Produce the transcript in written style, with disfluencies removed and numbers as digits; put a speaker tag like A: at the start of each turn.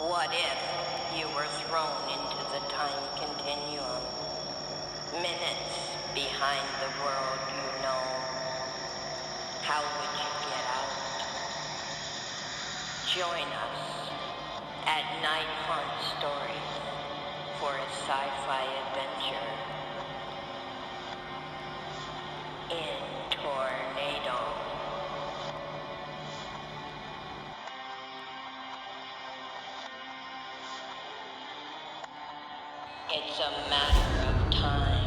A: What if you were thrown into the time continuum, minutes behind the world you know? How would you get out? Join us at Night Haunt Stories for a sci-fi adventure in Tornado. It's a matter of time.